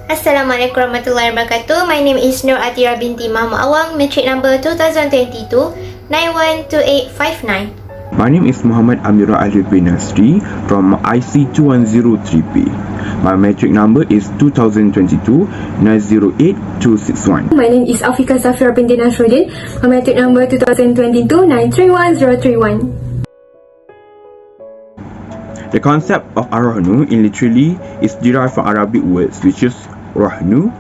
Assalamualaikum warahmatullahi wabarakatuh. My name is Nur Atira binti Mahmud Awang, metric number 2022 912859. My name is Muhammad Amirul Alif bin Nasri from IC 2103P. My metric number is 2022 908261. My name is Afika Zafira binti Nasruddin. My metric number 2022 931031. The concept of Ar-Rahnu in literally is derived from Arabic words which is Rahnu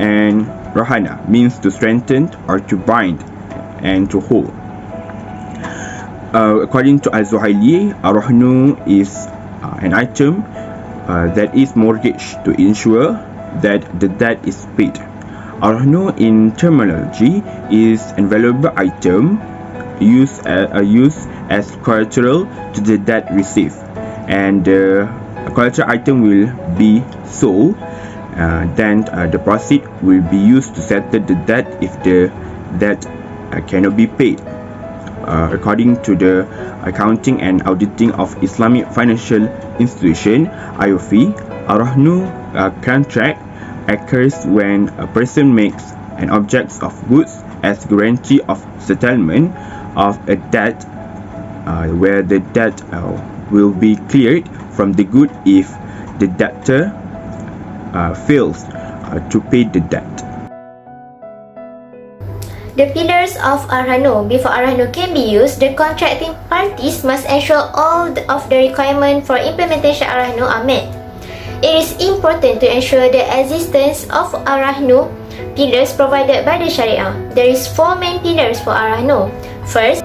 and Rahana, means to strengthen or to bind and to hold. According to Al-Zuhaili, Ar-Rahnu is an item that is mortgaged to ensure that the debt is paid. Ar-Rahnu in terminology is an valuable item used as collateral to the debt received, and the collateral item will be sold. Then the proceed will be used to settle the debt if the debt cannot be paid. According to the Accounting and Auditing of Islamic Financial Institution (IOFI), Ar-Rahnu contract occurs when a person makes an object of goods as guarantee of settlement of a debt, where the debt will be cleared from the good if the debtor fails to pay the debt. The pillars of Ar-Rahnu. Before Ar-Rahnu can be used, the contracting parties must ensure all of the requirements for implementation Ar-Rahnu are met. It is important to ensure the existence of Ar-Rahnu pillars provided by the Sharia. There is 4 main pillars for Ar-Rahnu. First,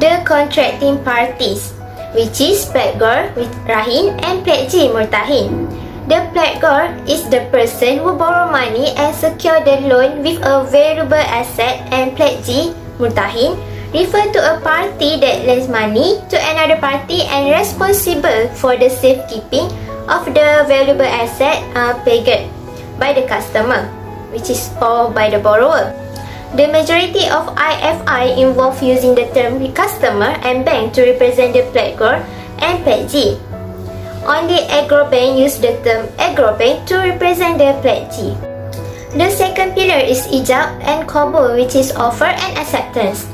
the contracting parties, which is pledgor with Rahin and pledgee Murtahin. The pledgor is the person who borrow money and secure the loan with a valuable asset, and pledgee Murtahin refer to a party that lends money to another party and responsible for the safekeeping of the valuable asset pledged by the customer, which is or by the borrower. The majority of IFI involve using the term customer and bank to represent the pledgor and pledgee. Only Agrobank use the term Agrobank to represent the pledgee. The second pillar is ijab and qabul, which is offer and acceptance.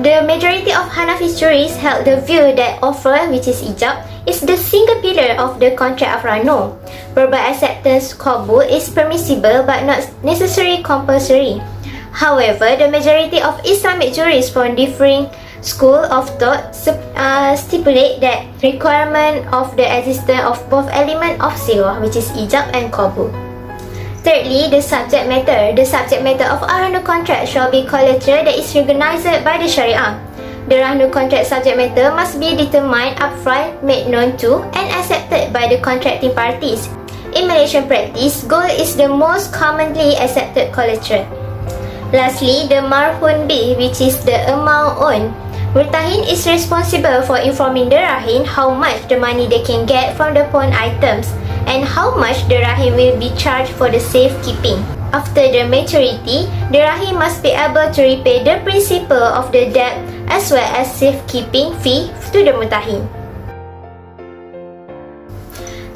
The majority of Hanafi jurists held the view that offer, which is ijab, is the single pillar of the contract of Ar-Rahnu. Verbal acceptance qabul is permissible but not necessarily compulsory. However, the majority of Islamic jurists from differing school of thought stipulate that requirement of the existence of both element of sighah, which is ijab and qabul. Thirdly, the subject matter. The subject matter of Ar-Rahnu contract shall be collateral that is recognized by the Sharia. The Ar-Rahnu contract subject matter must be determined upfront, made known to, and accepted by the contracting parties. In Malaysian practice, gold is the most commonly accepted collateral. Lastly, the marhun bi, which is the amount owed. Murtahin is responsible for informing the Rahin how much the money they can get from the pawn items and how much the Rahin will be charged for the safekeeping. After the maturity, the Rahin must be able to repay the principal of the debt as well as safekeeping fee to the Murtahin.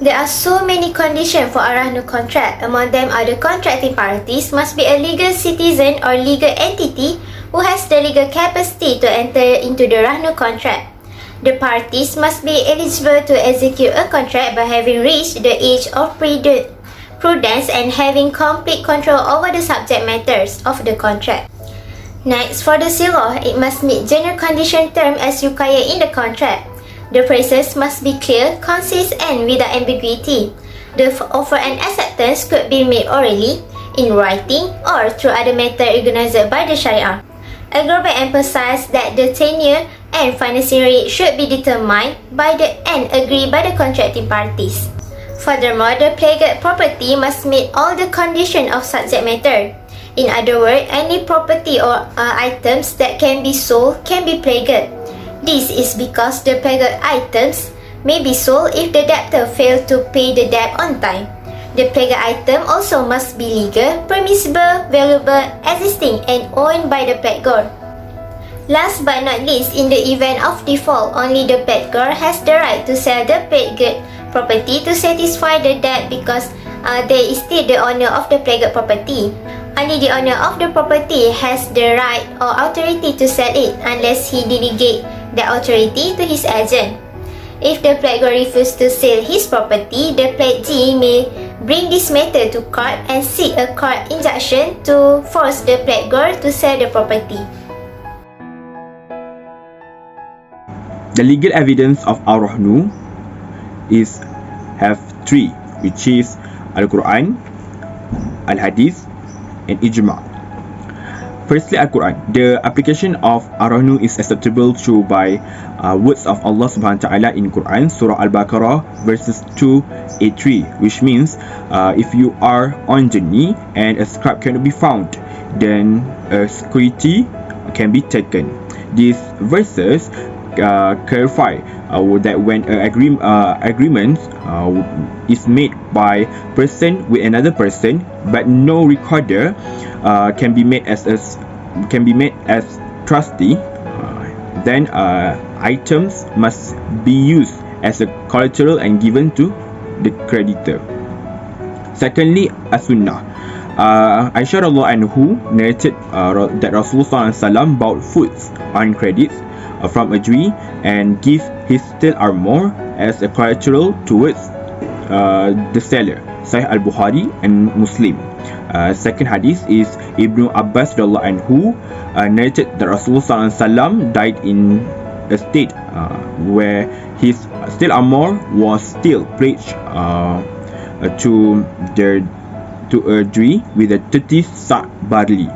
There are so many conditions for Ar-Rahnu contract. Among them are the contracting parties must be a legal citizen or legal entity who has the legal capacity to enter into the Ar-Rahnu contract. The parties must be eligible to execute a contract by having reached the age of prudence and having complete control over the subject matters of the contract. Next, for the sighah, it must meet general condition term as required in the contract. The phrases must be clear, concise, and without ambiguity. The offer and acceptance could be made orally, in writing, or through other method recognized by the Sharia. Agrobank emphasized that the tenure and financing rate should be determined by and agreed by the contracting parties. Furthermore, the pledged property must meet all the conditions of subject matter. In other words, any property or items that can be sold can be pledged. This is because the pledged items may be sold if the debtor fails to pay the debt on time. The pledged item also must be legal, permissible, valuable, existing, and owned by the pledgor. Last but not least, in the event of default, only the pledgor has the right to sell the pledged property to satisfy the debt because They is still the owner of the pledged property. Only the owner of the property has the right or authority to sell it unless he delegate the authority to his agent. If the pledgor refuses to sell his property, the pledgee may bring this matter to court and seek a court injunction to force the pledgor to sell the property. The legal evidence of Ar-Rahnu have three, which is Al-Quran, Al-Hadith, and Ijma'. Firstly, Al-Quran. The application of Ar-Rahnu is acceptable through by words of Allah subhanahu wa ta'ala in Quran, Surah Al-Baqarah, verses 283, which means if you are on journey and a scribe cannot be found, then a security can be taken. These verses clarify that when an agreement is made by person with another person, but no recorder can be made as trustee, then items must be used as a collateral and given to the creditor. Secondly, as-sunnah. Aisyah radhiyallahu anhu narrated that Rasulullah SAW bought foods on credits from a Jew and give his steel armor as a collateral towards the seller. Sahih Al-Bukhari and Muslim. Second hadith is Ibn Abbas radhiyallahu anhu narrated that Rasulullah SAW died in a state where his steel armor was still pledged to a Jew with a 30 sa' barley.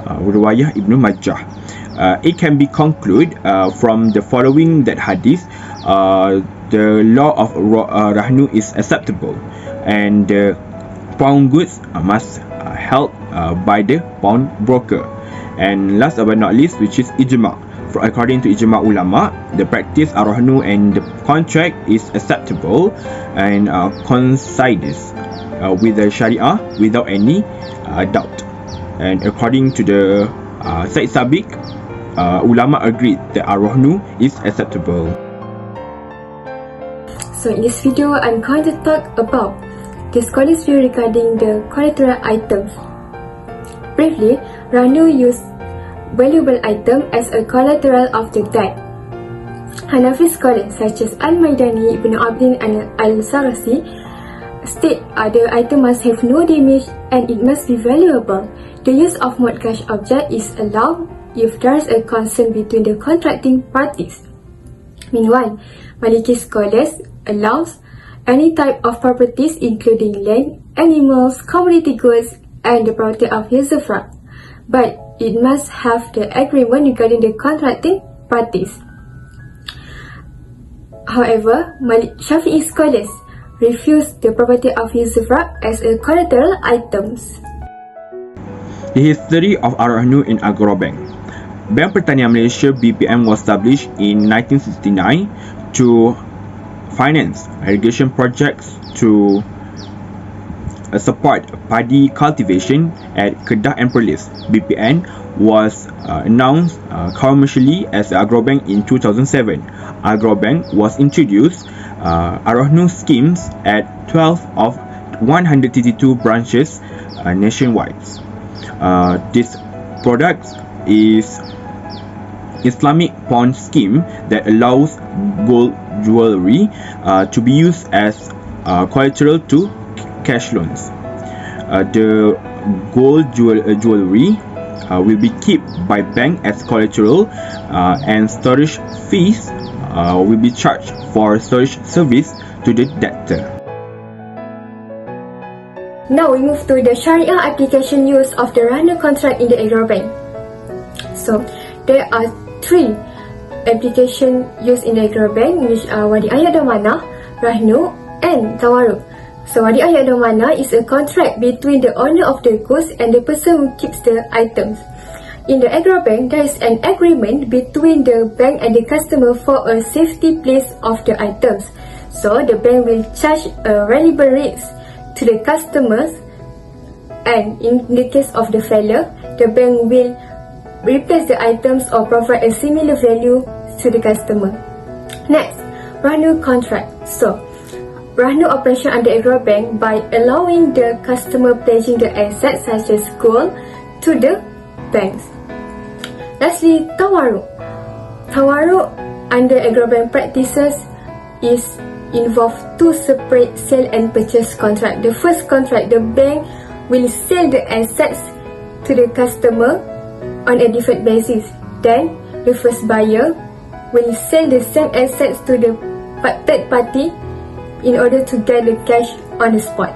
Riwayah Ibn Majah. It can be concluded from the following that hadith, the law of Rahnu is acceptable, and the pawn goods must held by the pawn broker. And last but not least, which is Ijma'. According to Ijma' ulama, the practice Ar-Rahnu and the contract is acceptable and coincides with the Sharia without any doubt. And according to the Said Sabiq, ulama agreed that Ar-Rahnu is acceptable. So in this video, I'm going to talk about the scholars' view regarding the collateral items. Briefly, Rahnu used valuable item as a collateral of the debt. Hanafi scholars such as Al-Maidani, Ibn Abdin and Al-Sarasi state the item must have no damage and it must be valuable. The use of mortgage object is allowed if there is a concern between the contracting parties. Meanwhile, Maliki scholars allows any type of properties including land, animals, commodity goods, and the property of usufruct, but it must have the agreement regarding the contracting parties. However, Shafi'i scholars refuse the property of usufruct as a collateral items. The history of Ar-Rahnu in Agrobank. Bank Pertanian Malaysia (BPM) was established in 1969 to finance irrigation projects to support paddy cultivation at Kedah and Perlis. BPN was announced commercially as Agrobank in 2007. Agrobank was introduced Ar-Rahnu schemes at 12 of 132 branches nationwide. This product is Islamic pawn scheme that allows gold jewelry to be used as collateral to cash loans. The gold jewelry will be kept by bank as collateral, and storage fees will be charged for storage service to the debtor. Now we move to the Sharia application use of the Rahnu contract in the Agrobank. So there are three application used in the Agrobank, which are Wadi'ah Yadomana, Rahnu, and Tawarruk. So Wadi'ah Yadomana is a contract between the owner of the goods and the person who keeps the items. In the Agrobank, there is an agreement between the bank and the customer for a safety place of the items. So the bank will charge a variable rates to the customers, and in the case of the failure, the bank will replace the items or provide a similar value to the customer. Next, Rahnu contract. So Ar-Rahnu operation under Agrobank by allowing the customer pledging the assets such as gold to the banks. Lastly, Tawarruk. Tawarruk under Agrobank practices is involve two separate sale and purchase contract. The first contract, the bank will sell the assets to the customer on a different basis. Then, the first buyer will sell the same assets to the third party in order to get the cash on the spot.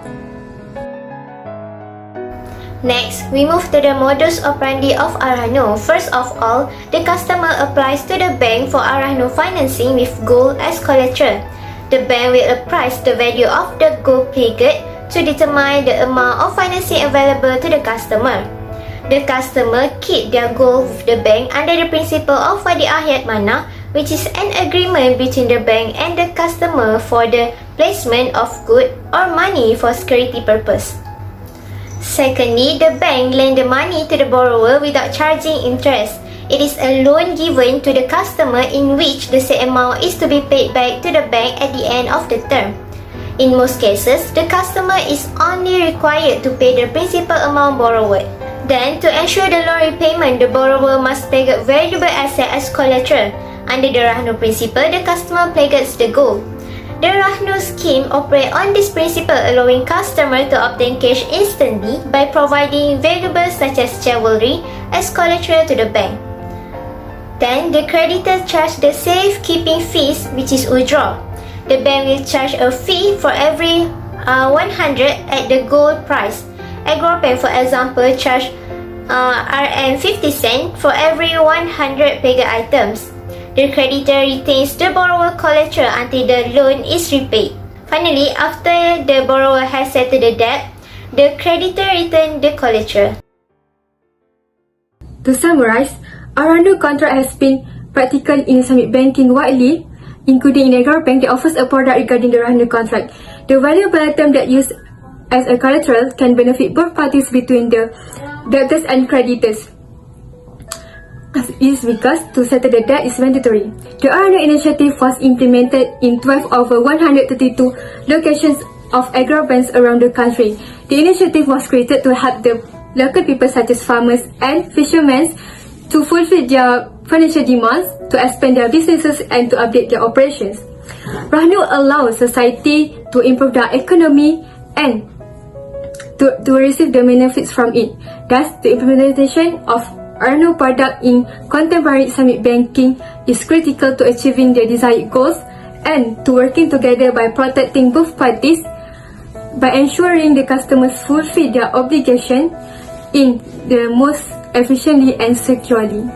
Next, we move to the modus operandi of Ar-Rahnu. First of all, the customer applies to the bank for Ar-Rahnu financing with gold as collateral. The bank will appraise the value of the gold pledged to determine the amount of financing available to the customer. The customer keep their gold with the bank under the principle of Wadi Ahad Mana, which is an agreement between the bank and the customer for the placement of good or money for security purpose. Secondly, the bank lend the money to the borrower without charging interest. It is a loan given to the customer in which the said amount is to be paid back to the bank at the end of the term. In most cases, the customer is only required to pay the principal amount borrowed. Then, to ensure the loan repayment, the borrower must pledge valuable asset as collateral. Under the Ar-Rahnu principle, the customer pledges the gold. The Ar-Rahnu scheme operates on this principle, allowing customers to obtain cash instantly by providing valuables such as jewelry as collateral to the bank. Then, the creditor charges the safekeeping fees, which is withdrawal. The bank will charge a fee for every 100 at the gold price. Agrobank, for example, charge Rm50 for every 100 pledged items. The creditor retains the borrower collateral until the loan is repaid. Finally, after the borrower has settled the debt, the creditor returns the collateral. To summarize, Ar-Rahnu contract has been practiced in Islamic banking widely, including in Agrobank that offers a product regarding the Ar-Rahnu contract. The valuable item that used as a collateral can benefit both parties between the debtors and creditors. Is because to settle the debt is mandatory. The Ar-Rahnu initiative was implemented in 12 over 132 locations of Agrobanks around the country. The initiative was created to help the local people such as farmers and fishermen to fulfill their financial demands, to expand their businesses and to update their operations. Ar-Rahnu allows society to improve their economy and to receive the benefits from it. Thus, the implementation of Ar-Rahnu product in contemporary Islamic banking is critical to achieving the desired goals and to working together by protecting both parties by ensuring the customers fulfill their obligation in the most efficiently and securely.